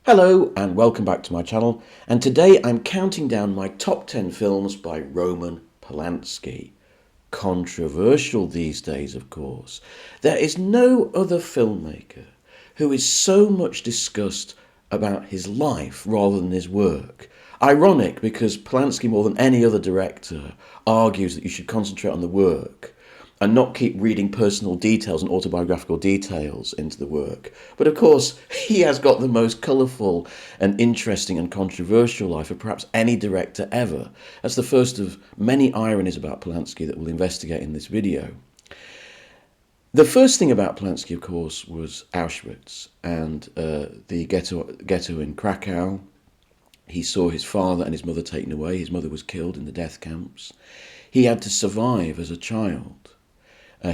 Hello and welcome back to my channel, and today I'm counting down my top 10 films by Roman Polanski. Controversial these days, of course. There is no other filmmaker who is so much discussed about his life rather than his work. Ironic, because Polanski, more than any other director, argues that you should concentrate on the work and not keep reading personal details and autobiographical details into the work. But of course, he has got the most colourful and interesting and controversial life of perhaps any director ever. That's the first of many ironies about Polanski that we'll investigate in this video. The first thing about Polanski, of course, was Auschwitz and the ghetto in Krakow. He saw his father and his mother taken away. His mother was killed in the death camps. He had to survive as a child.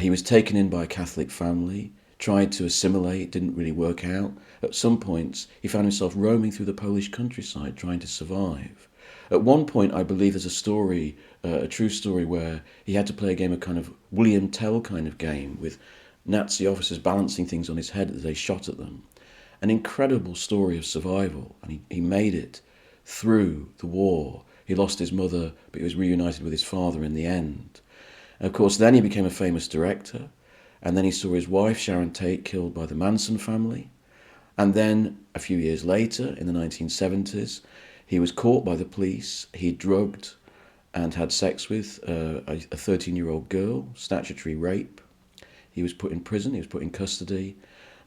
He was taken in by a Catholic family, tried to assimilate, didn't really work out. At some points, he found himself roaming through the Polish countryside trying to survive. At one point, I believe there's a story, a true story, where he had to play a game, a kind of William Tell kind of game, with Nazi officers balancing things on his head as they shot at them. An incredible story of survival, and he made it through the war. He lost his mother, but he was reunited with his father in the end. And of course, then he became a famous director, and then he saw his wife, Sharon Tate, killed by the Manson family. And then, a few years later, in the 1970s, he was caught by the police. He drugged and had sex with a 13-year-old girl, statutory rape. He was put in prison, he was put in custody,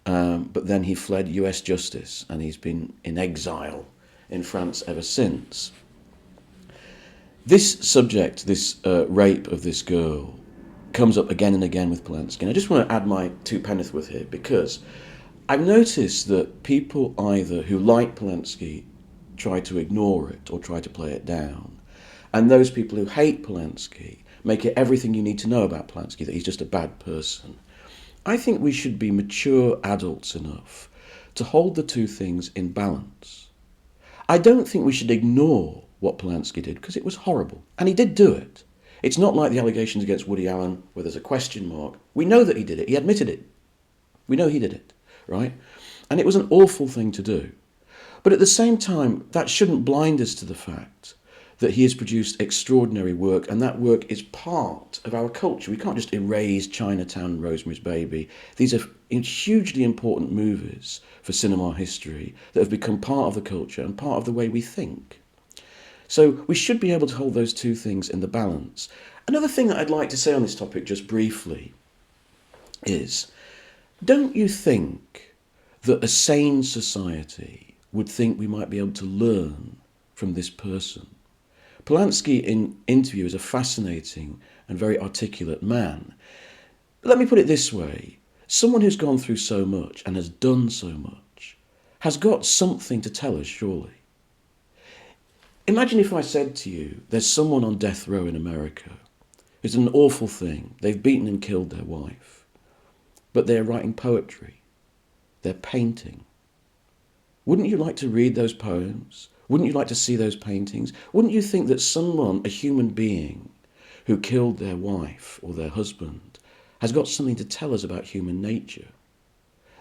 but then he fled US justice, and he's been in exile in France ever since. This subject, this rape of this girl, comes up again and again with Polanski. And I just want to add my two penn'orth here, because I've noticed that people either who like Polanski try to ignore it or try to play it down, and those people who hate Polanski make it everything you need to know about Polanski, that he's just a bad person. I think we should be mature adults enough to hold the two things in balance. I don't think we should ignore what Polanski did, because it was horrible. And he did do it. It's not like the allegations against Woody Allen where there's a question mark. We know that he did it. He admitted it. We know he did it, right? And it was an awful thing to do. But at the same time, that shouldn't blind us to the fact that he has produced extraordinary work, and that work is part of our culture. We can't just erase Chinatown and Rosemary's Baby. These are hugely important movies for cinema history that have become part of the culture and part of the way we think. So we should be able to hold those two things in the balance. Another thing that I'd like to say on this topic just briefly is, don't you think that a sane society would think we might be able to learn from this person? Polanski in interview is a fascinating and very articulate man. But let me put it this way. Someone who's gone through so much and has done so much has got something to tell us, surely. Imagine if I said to you, there's someone on death row in America. It's an awful thing. They've beaten and killed their wife. But they're writing poetry. They're painting. Wouldn't you like to read those poems? Wouldn't you like to see those paintings? Wouldn't you think that someone, a human being, who killed their wife or their husband, has got something to tell us about human nature?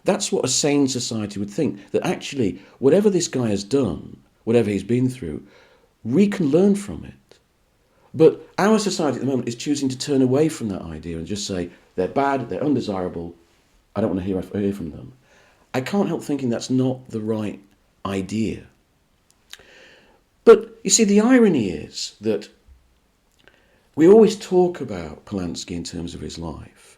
That's what a sane society would think, that actually, whatever this guy has done, whatever he's been through, we can learn from it. But our society at the moment is choosing to turn away from that idea and just say, they're bad, they're undesirable, I don't want to hear from them. I can't help thinking that's not the right idea. But you see, the irony is that we always talk about Polanski in terms of his life,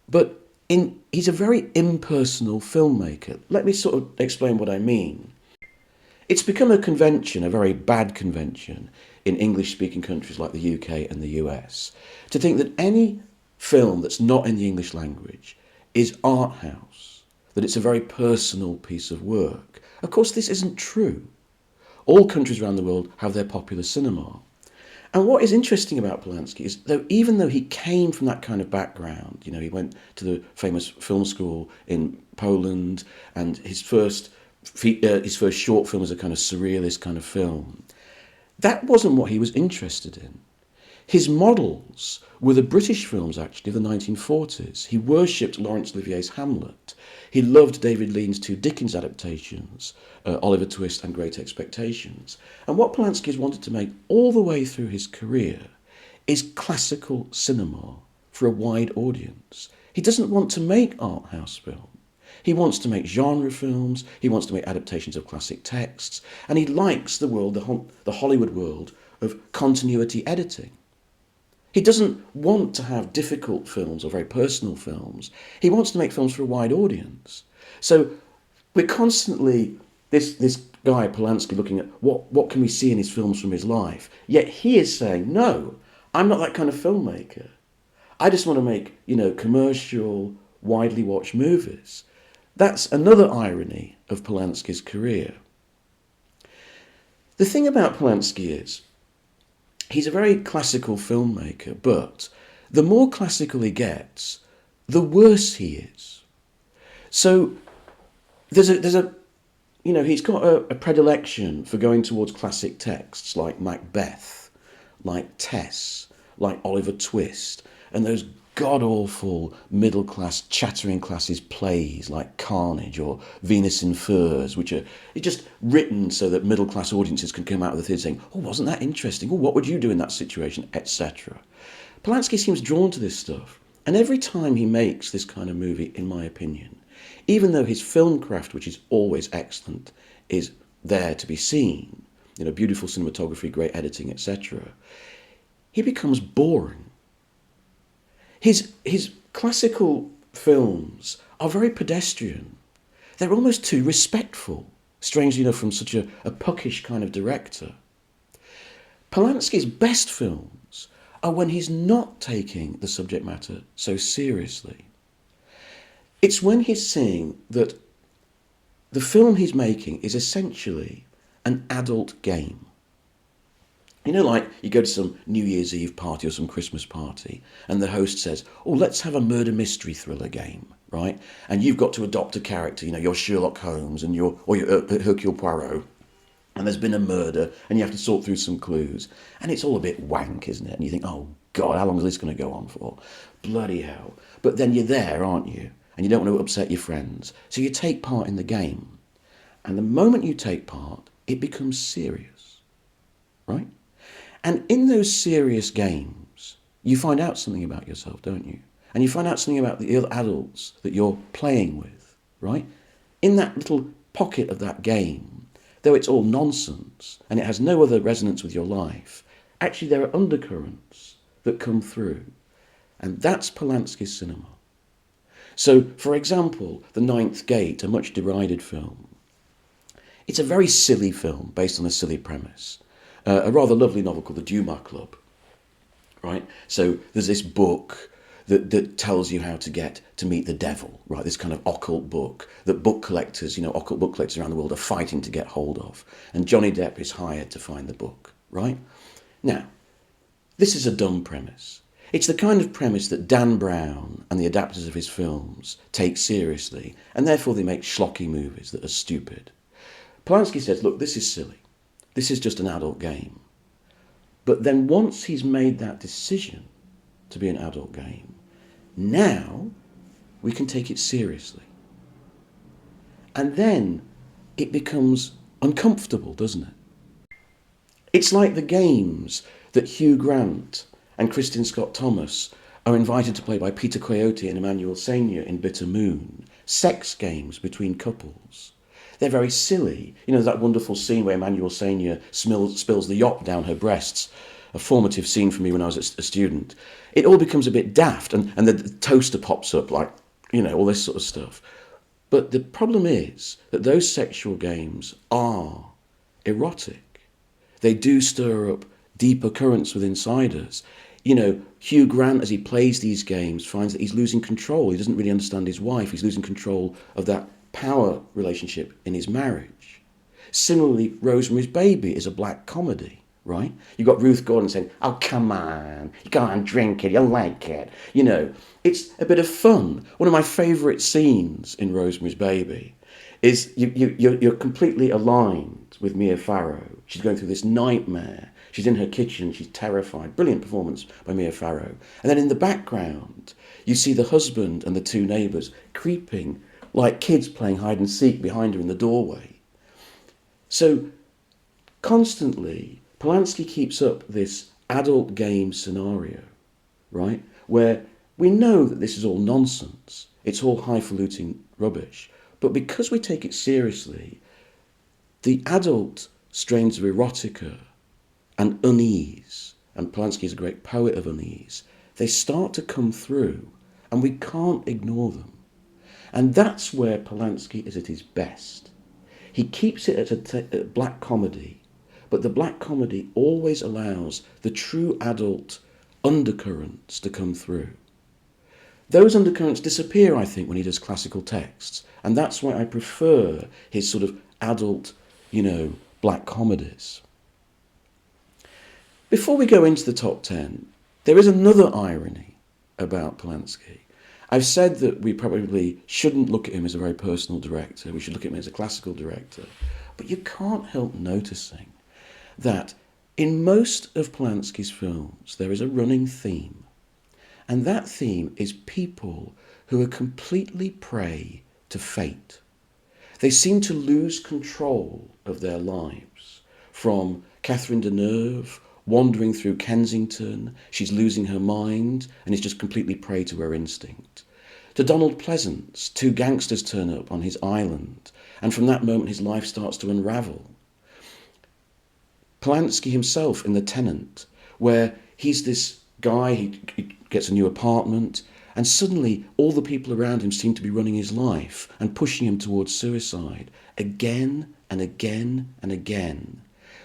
but he's a very impersonal filmmaker. Let me sort of explain what I mean. It's become a convention, a very bad convention, in English-speaking countries like the UK and the US, to think that any film that's not in the English language is art house, that it's a very personal piece of work. Of course, this isn't true. All countries around the world have their popular cinema. And what is interesting about Polanski is, even though he came from that kind of background, he went to the famous film school in Poland, and his first short film was a kind of surrealist kind of film. That wasn't what he was interested in. His models were the British films, actually, of the 1940s. He worshipped Laurence Olivier's Hamlet. He loved David Lean's two Dickens adaptations, Oliver Twist and Great Expectations. And what Polanski has wanted to make all the way through his career is classical cinema for a wide audience. He doesn't want to make art house film. He wants to make genre films, he wants to make adaptations of classic texts, and he likes the world, the Hollywood world, of continuity editing. He doesn't want to have difficult films or very personal films. He wants to make films for a wide audience. So we're constantly, this guy Polanski, looking at what can we see in his films from his life, yet he is saying, no, I'm not that kind of filmmaker. I just want to make, commercial, widely watched movies. That's another irony of Polanski's career. The thing about Polanski is, he's a very classical filmmaker, but the more classical he gets, the worse he is. So there's a he's got a predilection for going towards classic texts like Macbeth, like Tess, like Oliver Twist, and those god-awful middle-class chattering classes plays like Carnage or Venus in Furs, which are just written so that middle-class audiences can come out of the theatre saying, oh, wasn't that interesting? Oh, what would you do in that situation? Etc. Polanski seems drawn to this stuff. And every time he makes this kind of movie, in my opinion, even though his film craft, which is always excellent, is there to be seen, beautiful cinematography, great editing, etc., he becomes boring. His classical films are very pedestrian. They're almost too respectful, strangely enough, from such a puckish kind of director. Polanski's best films are when he's not taking the subject matter so seriously. It's when he's seeing that the film he's making is essentially an adult game. Like you go to some New Year's Eve party or some Christmas party and the host says, oh, let's have a murder mystery thriller game, right? And you've got to adopt a character, you're Sherlock Holmes and you're Hercule Poirot, and there's been a murder and you have to sort through some clues. And it's all a bit wank, isn't it? And you think, oh, God, how long is this going to go on for? Bloody hell. But then you're there, aren't you? And you don't want to upset your friends. So you take part in the game. And the moment you take part, it becomes serious, right? And in those serious games, you find out something about yourself, don't you? And you find out something about the other adults that you're playing with, right? In that little pocket of that game, though it's all nonsense and it has no other resonance with your life, actually there are undercurrents that come through. And that's Polanski's cinema. So, for example, The Ninth Gate, a much derided film. It's a very silly film based on a silly premise. A rather lovely novel called The Dumas Club, right? So there's this book that tells you how to get to meet the devil, right? This kind of occult book that book collectors, occult book collectors around the world are fighting to get hold of. And Johnny Depp is hired to find the book, right? Now, this is a dumb premise. It's the kind of premise that Dan Brown and the adapters of his films take seriously, and therefore they make schlocky movies that are stupid. Polanski says, look, this is silly. This is just an adult game. But then once he's made that decision to be an adult game, now we can take it seriously. And then it becomes uncomfortable, doesn't it? It's like the games that Hugh Grant and Kristin Scott Thomas are invited to play by Peter Coyote and Emmanuel Senior in Bitter Moon. Sex games between couples. They're very silly. There's that wonderful scene where Emmanuel Senior spills the yacht down her breasts, a formative scene for me when I was a student. It all becomes a bit daft, and the toaster pops up, like, all this sort of stuff. But the problem is that those sexual games are erotic. They do stir up deeper currents within us. Hugh Grant, as he plays these games, finds that he's losing control. He doesn't really understand his wife. He's losing control of that power relationship in his marriage. Similarly, Rosemary's Baby is a black comedy, right? You've got Ruth Gordon saying, oh, come on, you go and drink it, you'll like it. It's a bit of fun. One of my favourite scenes in Rosemary's Baby is you're completely aligned with Mia Farrow. She's going through this nightmare. She's in her kitchen, she's terrified. Brilliant performance by Mia Farrow. And then in the background, you see the husband and the two neighbours creeping like kids playing hide and seek behind her in the doorway. So constantly, Polanski keeps up this adult game scenario, right? Where we know that this is all nonsense. It's all highfalutin rubbish. But because we take it seriously, the adult strains of erotica and unease, and Polanski is a great poet of unease, they start to come through and we can't ignore them. And that's where Polanski is at his best. He keeps it at a black comedy, but the black comedy always allows the true adult undercurrents to come through. Those undercurrents disappear, I think, when he does classical texts, and that's why I prefer his sort of adult, black comedies. Before we go into the top 10, there is another irony about Polanski. I've said that we probably shouldn't look at him as a very personal director, we should look at him as a classical director, but you can't help noticing that in most of Polanski's films there is a running theme, and that theme is people who are completely prey to fate. They seem to lose control of their lives, from Catherine Deneuve wandering through Kensington, she's losing her mind and is just completely prey to her instinct, to Donald Pleasance, two gangsters turn up on his island, and from that moment his life starts to unravel. Polanski himself in The Tenant, where he's this guy, he gets a new apartment, and suddenly all the people around him seem to be running his life and pushing him towards suicide, again and again and again.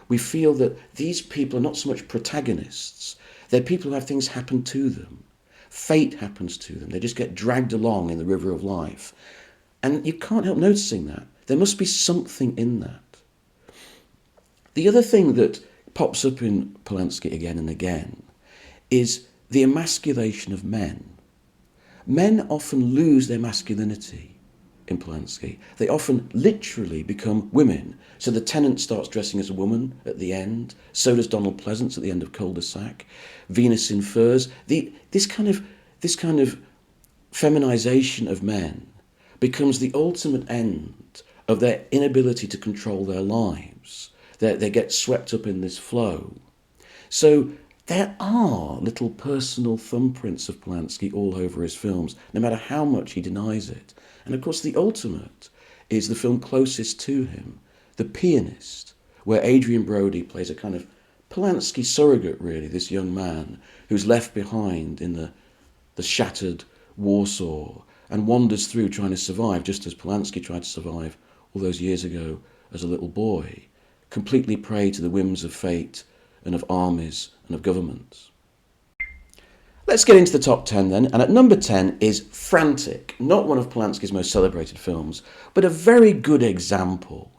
We feel that these people are not so much protagonists, they're people who have things happen to them. Fate happens to them, they just get dragged along in the river of life. And you can't help noticing that. There must be something in that. The other thing that pops up in Polanski again and again is the emasculation of men. Men often lose their masculinity in Polanski. They often literally become women. So The Tenant starts dressing as a woman at the end. So does Donald Pleasance at the end of Cul-de-sac. Venus in Furs. This kind of feminization of men becomes the ultimate end of their inability to control their lives. They get swept up in this flow. So there are little personal thumbprints of Polanski all over his films, no matter how much he denies it. And of course the ultimate is the film closest to him, The Pianist, where Adrian Brody plays a kind of Polanski surrogate, really, this young man who's left behind in the shattered Warsaw and wanders through trying to survive, just as Polanski tried to survive all those years ago as a little boy, completely prey to the whims of fate and of armies and of governments. Let's get into the top 10 then, and at number 10 is Frantic, not one of Polanski's most celebrated films, but a very good example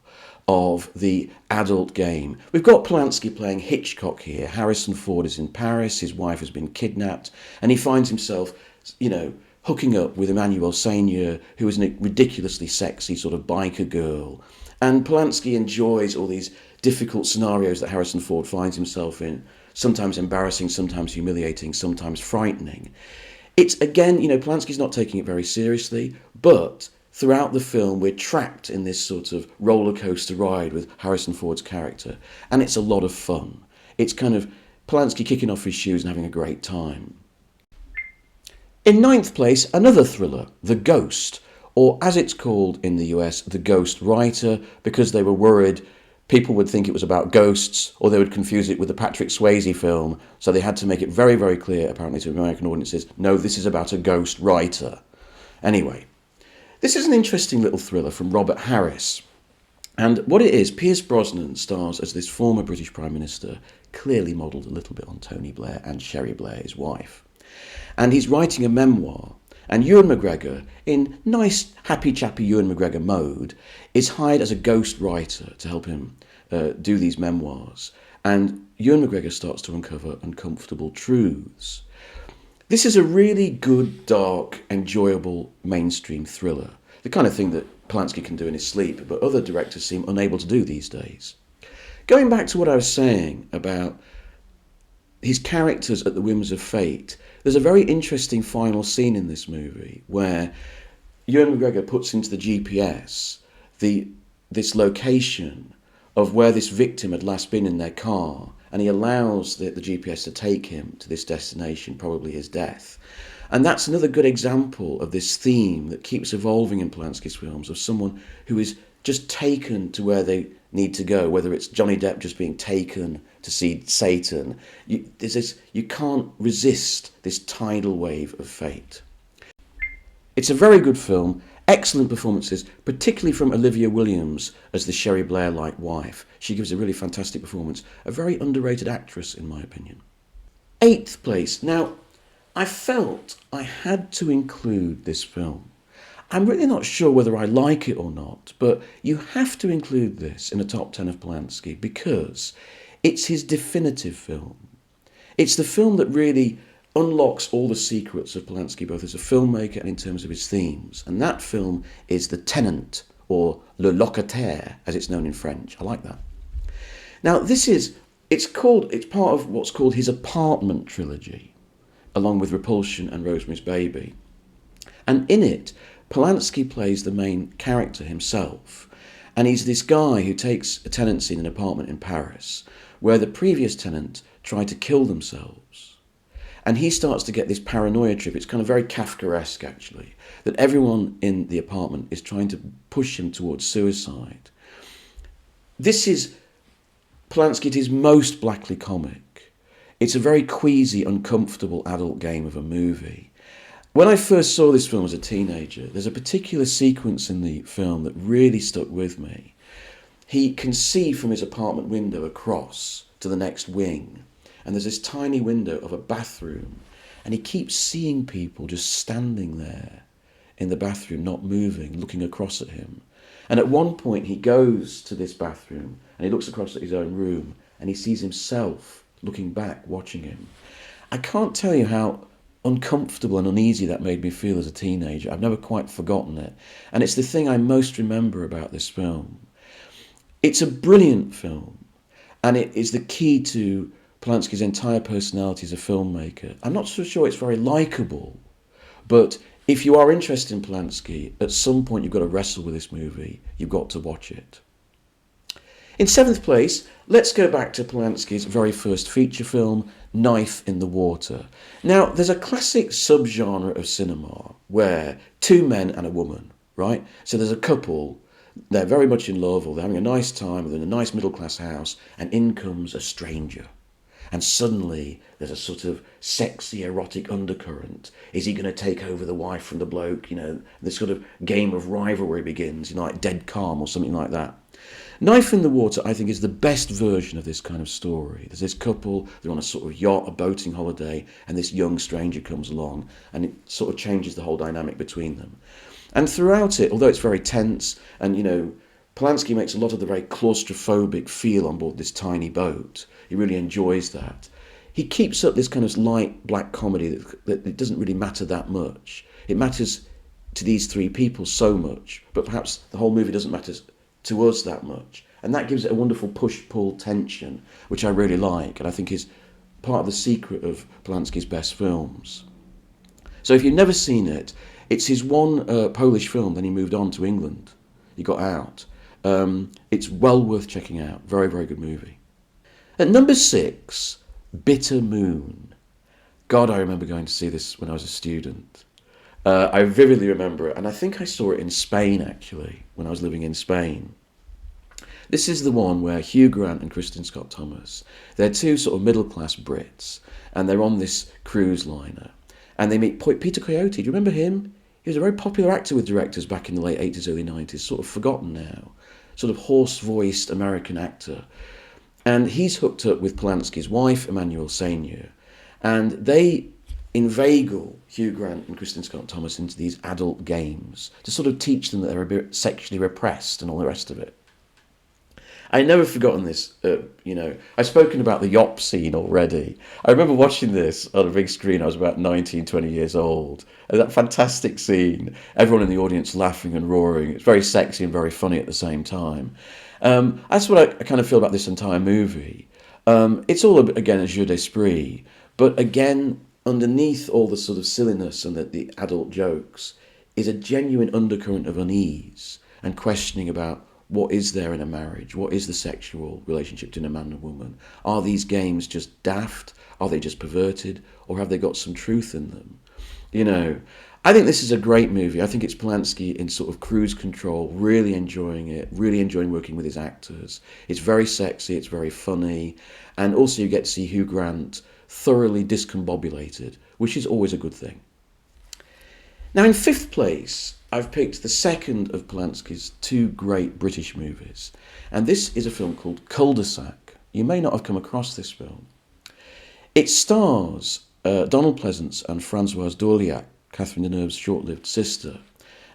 of the adult game. We've got Polanski playing Hitchcock here. Harrison Ford is in Paris, his wife has been kidnapped, and he finds himself, hooking up with Emmanuelle Seigner, who is a ridiculously sexy sort of biker girl. And Polanski enjoys all these difficult scenarios that Harrison Ford finds himself in, sometimes embarrassing, sometimes humiliating, sometimes frightening. It's, again, Polanski's not taking it very seriously, but throughout the film we're trapped in this sort of roller coaster ride with Harrison Ford's character, and it's a lot of fun. It's kind of Polanski kicking off his shoes and having a great time. In ninth place, another thriller, The Ghost, or as it's called in the US, The Ghost Writer, because they were worried people would think it was about ghosts, or they would confuse it with the Patrick Swayze film, so they had to make it very, very clear, apparently, to American audiences, no, this is about a ghost writer. Anyway, this is an interesting little thriller from Robert Harris. And what it is, Pierce Brosnan stars as this former British Prime Minister, clearly modelled a little bit on Tony Blair and Sherry Blair, his wife. And he's writing a memoir. And Ewan McGregor, in nice, happy-chappy Ewan McGregor mode, is hired as a ghost writer to help him do these memoirs. And Ewan McGregor starts to uncover uncomfortable truths. This is a really good, dark, enjoyable mainstream thriller. The kind of thing that Polanski can do in his sleep, but other directors seem unable to do these days. Going back to what I was saying about his characters at the whims of fate, there's a very interesting final scene in this movie where Ewan McGregor puts into the GPS this location of where this victim had last been in their car, and he allows the GPS to take him to this destination, probably his death. And that's another good example of this theme that keeps evolving in Polanski's films, of someone who is just taken to where they need to go, whether it's Johnny Depp just being taken to see Satan. You can't resist this tidal wave of fate. It's a very good film, excellent performances, particularly from Olivia Williams as the Sherry Blair-like wife. She gives a really fantastic performance, a very underrated actress in my opinion. 8th place. Now, I felt I had to include this film. I'm really not sure whether I like it or not, but you have to include this in a top 10 of Polanski because it's his definitive film. It's the film that really unlocks all the secrets of Polanski, both as a filmmaker and in terms of his themes. And that film is The Tenant, or Le Locataire, as it's known in French. I like that. Now, it's part of what's called his apartment trilogy, along with Repulsion and Rosemary's Baby. And in it, Polanski plays the main character himself. And he's this guy who takes a tenancy in an apartment in Paris, where the previous tenant tried to kill themselves. And he starts to get this paranoia trip. It's kind of very Kafkaesque, actually, that everyone in the apartment is trying to push him towards suicide. This is Polanski at his most blackly comic. It's a very queasy, uncomfortable adult game of a movie. When I first saw this film as a teenager, there's a particular sequence in the film that really stuck with me. He can see from his apartment window across to the next wing, and there's this tiny window of a bathroom, and he keeps seeing people just standing there in the bathroom, not moving, looking across at him. And at one point he goes to this bathroom and he looks across at his own room and he sees himself looking back, watching him. I can't tell you how uncomfortable and uneasy that made me feel as a teenager. I've never quite forgotten it. And it's the thing I most remember about this film. It's a brilliant film, and it is the key to Polanski's entire personality as a filmmaker. I'm not so sure it's very likeable, but if you are interested in Polanski, at some point you've got to wrestle with this movie. You've got to watch it. In 7th place, let's go back to Polanski's very first feature film, Knife in the Water. Now, there's a classic subgenre of cinema where two men and a woman, right? So there's a couple, they're very much in love, or they're having a nice time, they're in a nice middle-class house, and in comes a stranger. And suddenly there's a sort of sexy, erotic undercurrent. Is he going to take over the wife from the bloke? You know, this sort of game of rivalry begins, you know, like Dead Calm or something like that. Knife in the Water, I think, is the best version of this kind of story. There's this couple, they're on a sort of yacht, a boating holiday, and this young stranger comes along, and it sort of changes the whole dynamic between them. And throughout it, although it's very tense, and, you know, Polanski makes a lot of the very claustrophobic feel on board this tiny boat. He really enjoys that. He keeps up this kind of light black comedy that it doesn't really matter that much. It matters to these three people so much, but perhaps the whole movie doesn't matter to us that much. And that gives it a wonderful push-pull tension, which I really like, and I think is part of the secret of Polanski's best films. So if you've never seen it, it's his one Polish film, then he moved on to England. He got out. It's well worth checking out. Very, very good movie. At number 6, Bitter Moon. God, I remember going to see this when I was a student. I vividly remember it, and I think I saw it in Spain, actually, when I was living in Spain. This is the one where Hugh Grant and Kristen Scott Thomas, they're two sort of middle-class Brits, and they're on this cruise liner, and they meet Peter Coyote. Do you remember him? He was a very popular actor with directors back in the late 80s, early 90s, sort of forgotten now. Sort of hoarse-voiced American actor. And he's hooked up with Polanski's wife, Emmanuelle Seigner, and they inveigle Hugh Grant and Kristen Scott Thomas into these adult games to sort of teach them that they're a bit sexually repressed and all the rest of it. I never forgotten this. I've spoken about the yop scene already. I remember watching this on a big screen. I was about 19, 20 years old. And that fantastic scene, everyone in the audience laughing and roaring. It's very sexy and very funny at the same time. That's what I kind of feel about this entire movie. It's all, again, a jeu d'esprit. But again, underneath all the sort of silliness and the adult jokes is a genuine undercurrent of unease and questioning about what is there in a marriage? What is the sexual relationship between a man and a woman? Are these games just daft? Are they just perverted? Or have they got some truth in them? I think this is a great movie. I think it's Polanski in sort of cruise control, really enjoying it, really enjoying working with his actors. It's very sexy, it's very funny, and also you get to see Hugh Grant thoroughly discombobulated, which is always a good thing. Now, in fifth place, I've picked the second of Polanski's two great British movies, and this is a film called Cul-de-sac. You may not have come across this film. It stars Donald Pleasance and Françoise Dorléac, Catherine Deneuve's short-lived sister,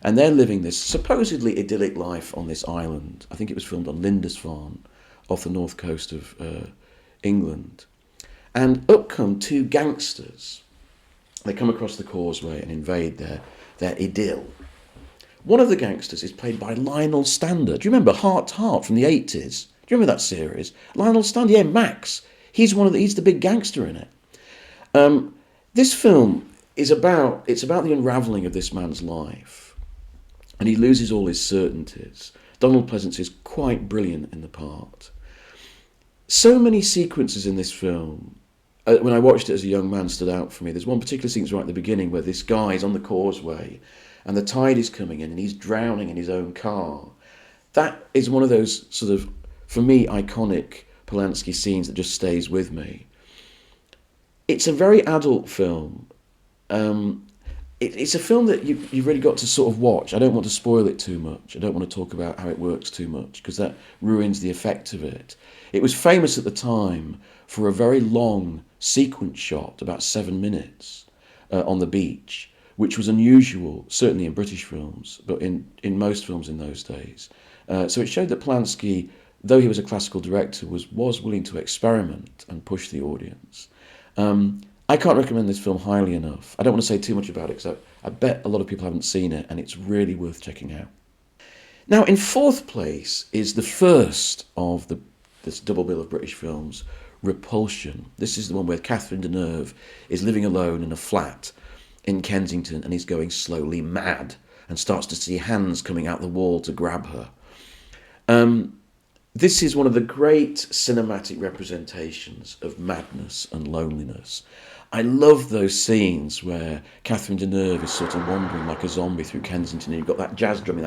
and they're living this supposedly idyllic life on this island. I think it was filmed on Lindisfarne, off the north coast of England. And up come two gangsters. They come across the causeway and invade their idyll. One of the gangsters is played by Lionel Stander. Do you remember Heart to Heart from the 80s? Do you remember that series? Lionel Stander, yeah, Max. He's the big gangster in it. This film is about the unravelling of this man's life, and he loses all his certainties. Donald Pleasance is quite brilliant in the part. So many sequences in this film, when I watched it as a young man, stood out for me. There's one particular sequence right at the beginning where this guy is on the causeway and the tide is coming in and he's drowning in his own car. That is one of those sort of, for me, iconic Polanski scenes that just stays with me. It's a very adult film. It's a film that you've really got to sort of watch. I don't want to spoil it too much. I don't want to talk about how it works too much because that ruins the effect of it. It was famous at the time for a very long sequence shot, about 7 minutes, on the beach, which was unusual, certainly in British films, but in most films in those days. So it showed that Polanski, though he was a classical director, was willing to experiment and push the audience. I can't recommend this film highly enough. I don't want to say too much about it because I bet a lot of people haven't seen it, and it's really worth checking out. Now, in fourth place is the first of this double bill of British films, Repulsion. This is the one where Catherine Deneuve is living alone in a flat in Kensington, and he's going slowly mad and starts to see hands coming out the wall to grab her. This is one of the great cinematic representations of madness and loneliness. I love those scenes where Catherine Deneuve is sort of wandering like a zombie through Kensington, and you've got that jazz drumming,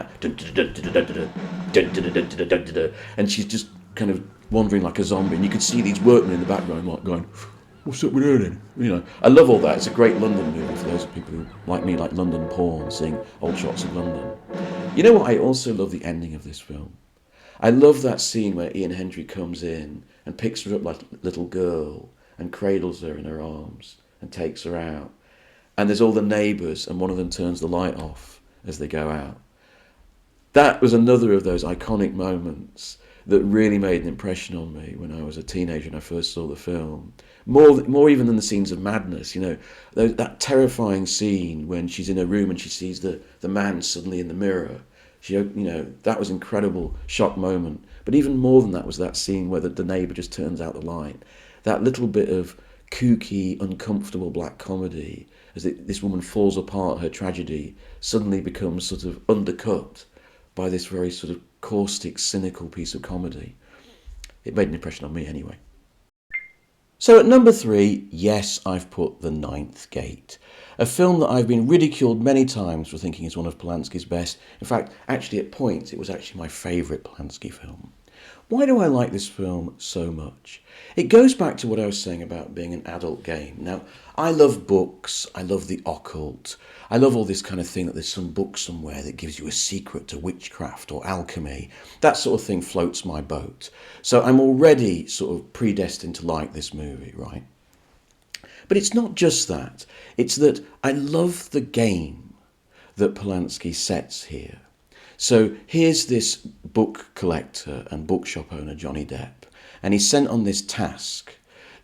and she's just kind of wandering like a zombie, and you can see these workmen in the background like going, "What's up with her then?" I love all that. It's a great London movie for those people who, like me, like London porn, seeing old shots of London. You know what? I also love the ending of this film. I love that scene where Ian Hendry comes in and picks her up like a little girl and cradles her in her arms and takes her out. And there's all the neighbours, and one of them turns the light off as they go out. That was another of those iconic moments that really made an impression on me when I was a teenager and I first saw the film. More even than the scenes of madness, that terrifying scene when she's in her room and she sees the man suddenly in the mirror. That was an incredible shock moment. But even more than that was that scene where the neighbour just turns out the light. That little bit of kooky, uncomfortable black comedy as this woman falls apart, her tragedy suddenly becomes sort of undercut by this very sort of caustic, cynical piece of comedy. It made an impression on me anyway. So at number 3, yes, I've put The Ninth Gate, a film that I've been ridiculed many times for thinking is one of Polanski's best. In fact, actually at points, it was actually my favourite Polanski film. Why do I like this film so much? It goes back to what I was saying about being an adult game. Now, I love books, I love the occult, I love all this kind of thing that there's some book somewhere that gives you a secret to witchcraft or alchemy. That sort of thing floats my boat. So I'm already sort of predestined to like this movie, right? But it's not just that. It's that I love the game that Polanski sets here. So here's this book collector and bookshop owner, Johnny Depp, and he's sent on this task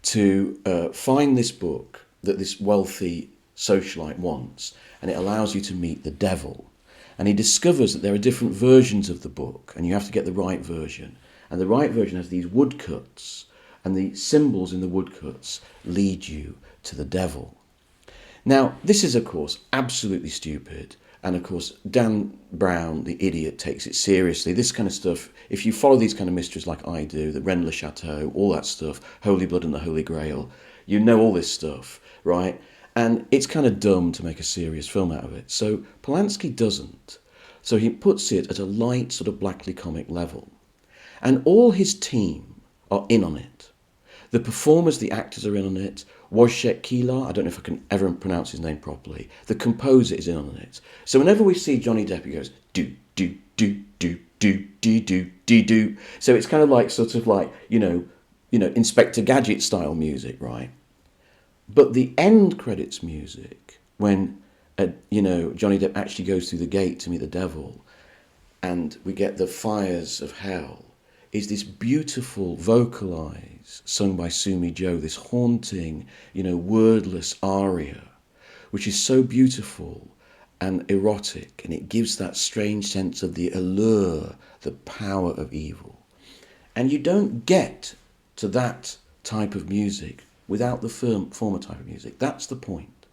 to find this book that this wealthy socialite wants, and it allows you to meet the devil. And he discovers that there are different versions of the book, and you have to get the right version. And the right version has these woodcuts, and the symbols in the woodcuts lead you to the devil. Now, this is, of course, absolutely stupid. And, of course, Dan Brown, the idiot, takes it seriously. This kind of stuff, if you follow these kind of mysteries like I do, the Rennes le Chateau, all that stuff, Holy Blood and the Holy Grail, you know all this stuff, right? And it's kind of dumb to make a serious film out of it. So Polanski doesn't. So he puts it at a light, sort of blackly comic level. And all his team are in on it. The performers, the actors are in on it. Wojciech Kilar, I don't know if I can ever pronounce his name properly. The composer is in on it. So whenever we see Johnny Depp, he goes, do, do, do, do, do, do, do, do, do. So it's kind of like, sort of like, you know, Inspector Gadget style music, right? But the end credits music, when, Johnny Depp actually goes through the gate to meet the devil, and we get the fires of hell, is this beautiful vocalized, sung by Sumi Jo, this haunting, wordless aria, which is so beautiful and erotic, and it gives that strange sense of the allure, the power of evil. And you don't get to that type of music without the former type of music. That's the point.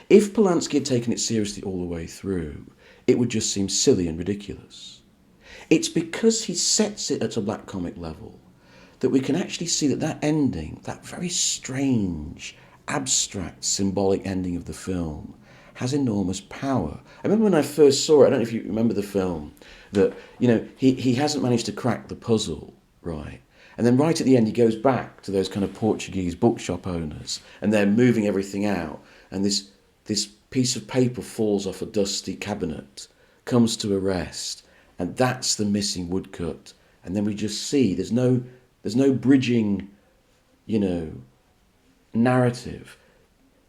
If Polanski had taken it seriously all the way through, it would just seem silly and ridiculous. It's because he sets it at a black comic level that we can actually see that ending, that very strange, abstract, symbolic ending of the film, has enormous power. I remember when I first saw it, I don't know if you remember the film, that, he hasn't managed to crack the puzzle, right? And then right at the end, he goes back to those kind of Portuguese bookshop owners, and they're moving everything out, and this piece of paper falls off a dusty cabinet, comes to a rest, and that's the missing woodcut. And then we just see there's no bridging, narrative.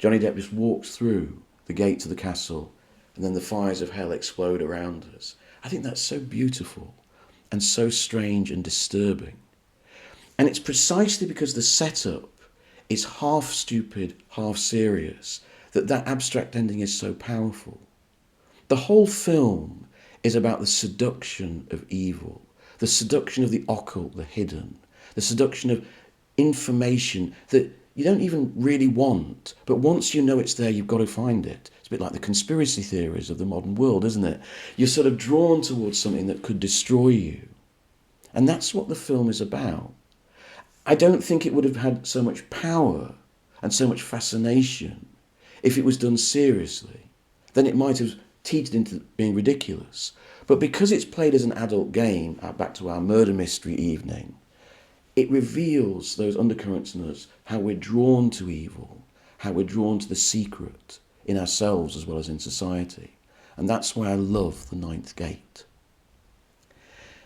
Johnny Depp just walks through the gate to the castle, and then the fires of hell explode around us. I think that's so beautiful and so strange and disturbing. And it's precisely because the setup is half stupid, half serious, that abstract ending is so powerful. The whole film is about the seduction of evil, the seduction of the occult, the hidden, the seduction of information that you don't even really want, but once you know it's there, you've got to find it. It's a bit like the conspiracy theories of the modern world, isn't it? You're sort of drawn towards something that could destroy you. And that's what the film is about. I don't think it would have had so much power and so much fascination if it was done seriously. Then it might have teetered into being ridiculous. But because it's played as an adult game, back to our murder mystery evening, it reveals those undercurrents in us, how we're drawn to evil, how we're drawn to the secret in ourselves as well as in society. And that's why I love The Ninth Gate.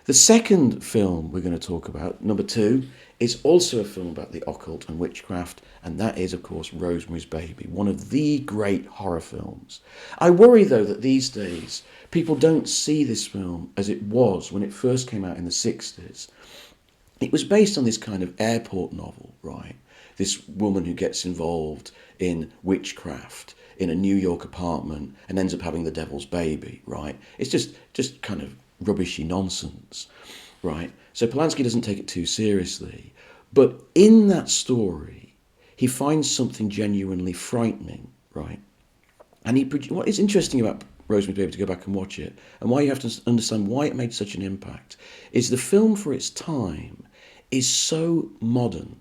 The second film we're going to talk about, number 2, is also a film about the occult and witchcraft, and that is, of course, Rosemary's Baby, one of the great horror films. I worry, though, that these days people don't see this film as it was when it first came out in the 60s. It was based on this kind of airport novel, right? This woman who gets involved in witchcraft in a New York apartment and ends up having the devil's baby, right? It's just kind of rubbishy nonsense, right? So Polanski doesn't take it too seriously. But in that story, he finds something genuinely frightening, right? And what is interesting about Rosemary's Baby, to go back and watch it, and why you have to understand why it made such an impact, is the film for its time is so modern.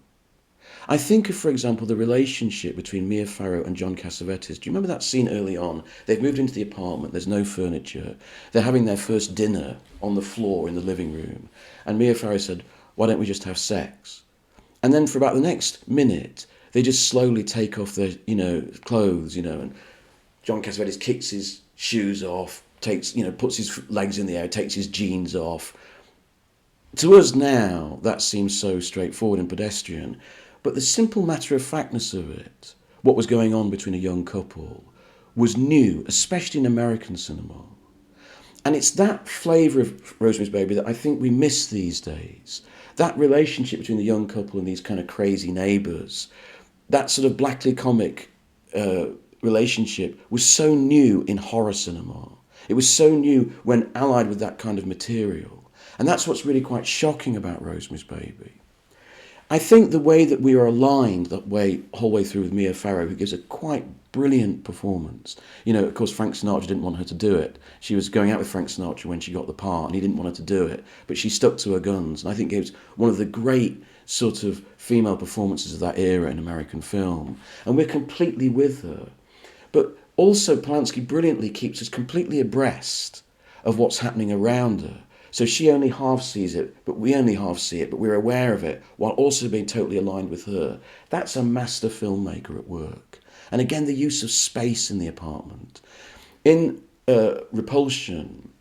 I think of, for example, the relationship between Mia Farrow and John Cassavetes. Do you remember that scene early on? They've moved into the apartment, there's no furniture. They're having their first dinner on the floor in the living room. And Mia Farrow said, "Why don't we just have sex?" And then for about the next minute, they just slowly take off their, clothes, and John Cassavetes kicks his shoes off, puts his legs in the air, takes his jeans off. To us now, that seems so straightforward and pedestrian. But the simple matter-of-factness of it, what was going on between a young couple, was new, especially in American cinema. And it's that flavour of Rosemary's Baby that I think we miss these days. That relationship between the young couple and these kind of crazy neighbours, that sort of blackly comic relationship was so new in horror cinema. It was so new when allied with that kind of material. And that's what's really quite shocking about Rosemary's Baby. I think the way that we are aligned that way whole way through with Mia Farrow, who gives a quite brilliant performance. You know, of course, Frank Sinatra didn't want her to do it. She was going out with Frank Sinatra when she got the part, and he didn't want her to do it. But she stuck to her guns, and I think it was one of the great sort of female performances of that era in American film. And we're completely with her. But also, Polanski brilliantly keeps us completely abreast of what's happening around her. So she only half sees it, but we only half see it, but we're aware of it, while also being totally aligned with her. That's a master filmmaker at work. And again, the use of space in the apartment. In Repulsion,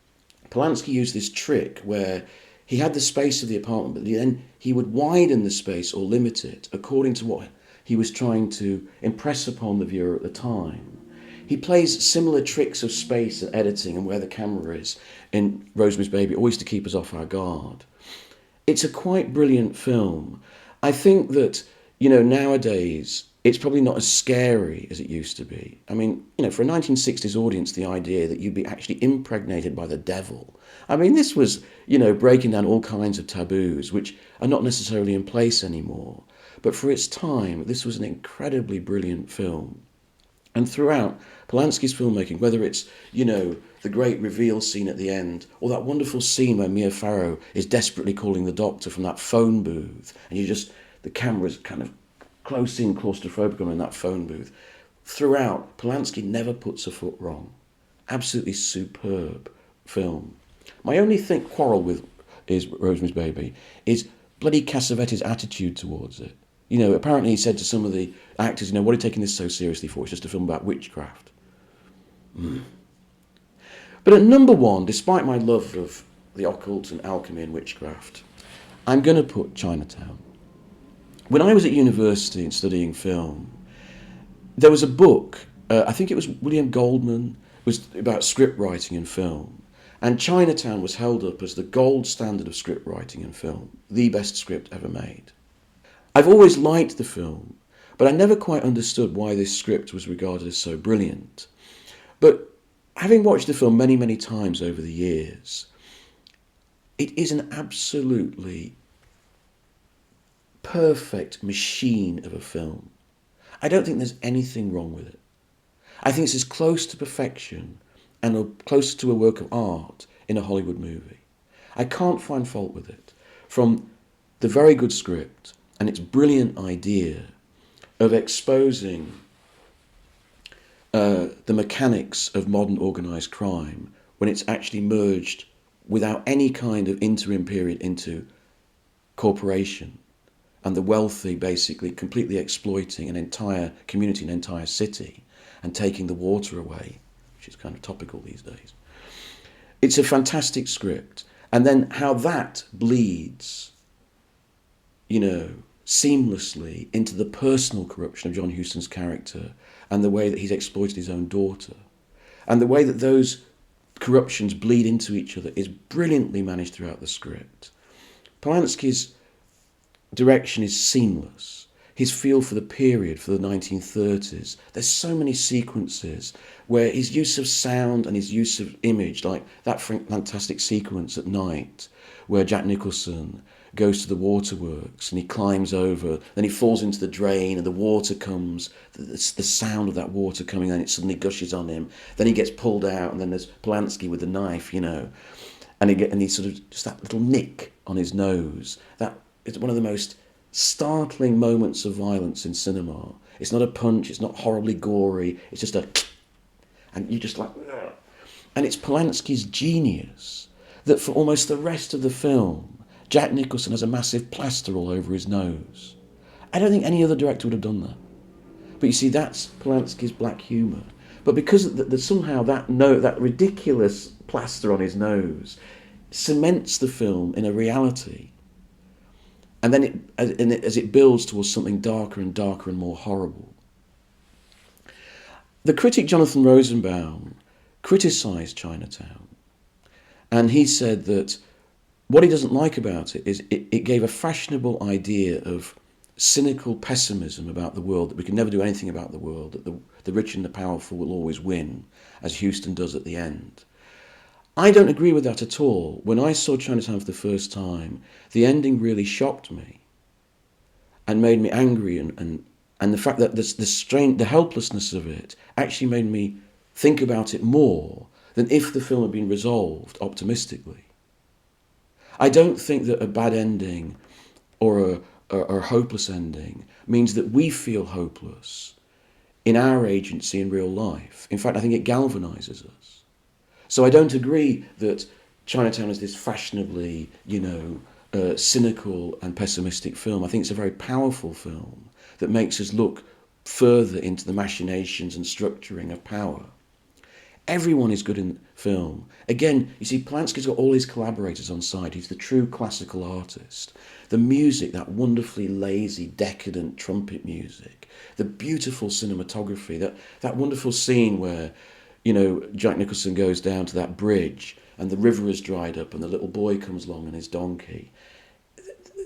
Polanski used this trick where he had the space of the apartment, but then he would widen the space or limit it according to what he was trying to impress upon the viewer at the time. He plays similar tricks of space and editing and where the camera is in Rosemary's Baby, always to keep us off our guard. It's a quite brilliant film. I think that, you know, nowadays it's probably not as scary as it used to be. I mean, you know, for a 1960s audience, the idea that you'd be actually impregnated by the devil. I mean, this was, you know, breaking down all kinds of taboos, which are not necessarily in place anymore. But for its time, this was an incredibly brilliant film. And throughout Polanski's filmmaking, whether it's, you know, the great reveal scene at the end, or that wonderful scene where Mia Farrow is desperately calling the doctor from that phone booth, and the camera's kind of close in, claustrophobic in that phone booth. Throughout, Polanski never puts a foot wrong. Absolutely superb film. My only quarrel with is Rosemary's Baby is bloody Cassavetes' attitude towards it. You know, apparently he said to some of the actors, you know, what are you taking this so seriously for? It's just a film about witchcraft. But at number one, despite my love of the occult and alchemy and witchcraft, I'm going to put Chinatown. When I was at university and studying film, there was a book, I think it was William Goldman, was about script writing in film. And Chinatown was held up as the gold standard of script writing in film, the best script ever made. I've always liked the film, but I never quite understood why this script was regarded as so brilliant. But having watched the film many, many times over the years, it is an absolutely perfect machine of a film. I don't think there's anything wrong with it. I think it's as close to perfection and close to a work of art in a Hollywood movie. I can't find fault with it. From the very good script and its brilliant idea of exposing the mechanics of modern organised crime when it's actually merged without any kind of interim period into corporation, and the wealthy basically completely exploiting an entire community, an entire city, and taking the water away, which is kind of topical these days. It's a fantastic script. And then how that bleeds, you know, seamlessly into the personal corruption of John Huston's character and the way that he's exploited his own daughter. And the way that those corruptions bleed into each other is brilliantly managed throughout the script. Polanski's direction is seamless. His feel for the period, for the 1930s. There's so many sequences where his use of sound and his use of image, like that fantastic sequence at night where Jack Nicholson goes to the waterworks and he climbs over, then he falls into the drain and the water comes, the sound of that water coming, and it suddenly gushes on him. Then he gets pulled out, and then there's Polanski with the knife, you know, and he sort of, just that little nick on his nose. That is one of the most startling moments of violence in cinema. It's not a punch, it's not horribly gory, it's just a, and you just like, ugh. And it's Polanski's genius that for almost the rest of the film, Jack Nicholson has a massive plaster all over his nose. I don't think any other director would have done that. But you see, that's Polanski's black humour. But because somehow that ridiculous plaster on his nose cements the film in a reality. And then as it builds towards something darker and darker and more horrible. The critic Jonathan Rosenbaum criticised Chinatown And he said that what he doesn't like about it is it gave a fashionable idea of cynical pessimism about the world, that we can never do anything about the world, that the rich and the powerful will always win, as Houston does at the end. I don't agree with that at all. When I saw Chinatown for the first time, the ending really shocked me and made me angry, and the fact that the helplessness of it actually made me think about it more than if the film had been resolved optimistically. I don't think that a bad ending or a hopeless ending means that we feel hopeless in our agency in real life. In fact, I think it galvanizes us. So I don't agree that Chinatown is this fashionably, cynical and pessimistic film. I think it's a very powerful film that makes us look further into the machinations and structuring of power. Everyone is good in film. Again, you see, Polanski's got all his collaborators on side. He's the true classical artist. The music, that wonderfully lazy, decadent trumpet music, the beautiful cinematography, that wonderful scene where, Jack Nicholson goes down to that bridge and the river has dried up and the little boy comes along on his donkey.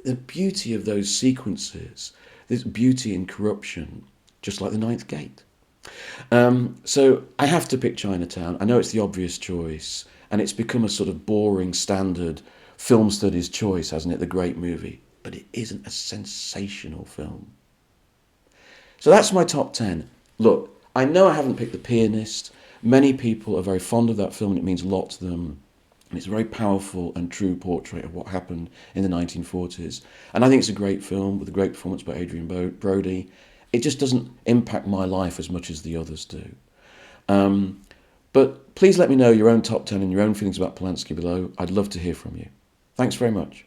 The beauty of those sequences, this beauty in corruption, just like the Ninth Gate. So I have to pick Chinatown. I know it's the obvious choice, and it's become a sort of boring standard film studies choice, hasn't it? The great movie. But it isn't a sensational film. So that's my top 10. Look, I know I haven't picked The Pianist. Many people are very fond of that film, and it means a lot to them. And it's a very powerful and true portrait of what happened in the 1940s. And I think it's a great film with a great performance by Adrian Brody. It just doesn't impact my life as much as the others do. But please let me know your own top 10 and your own feelings about Polanski below. I'd love to hear from you. Thanks very much.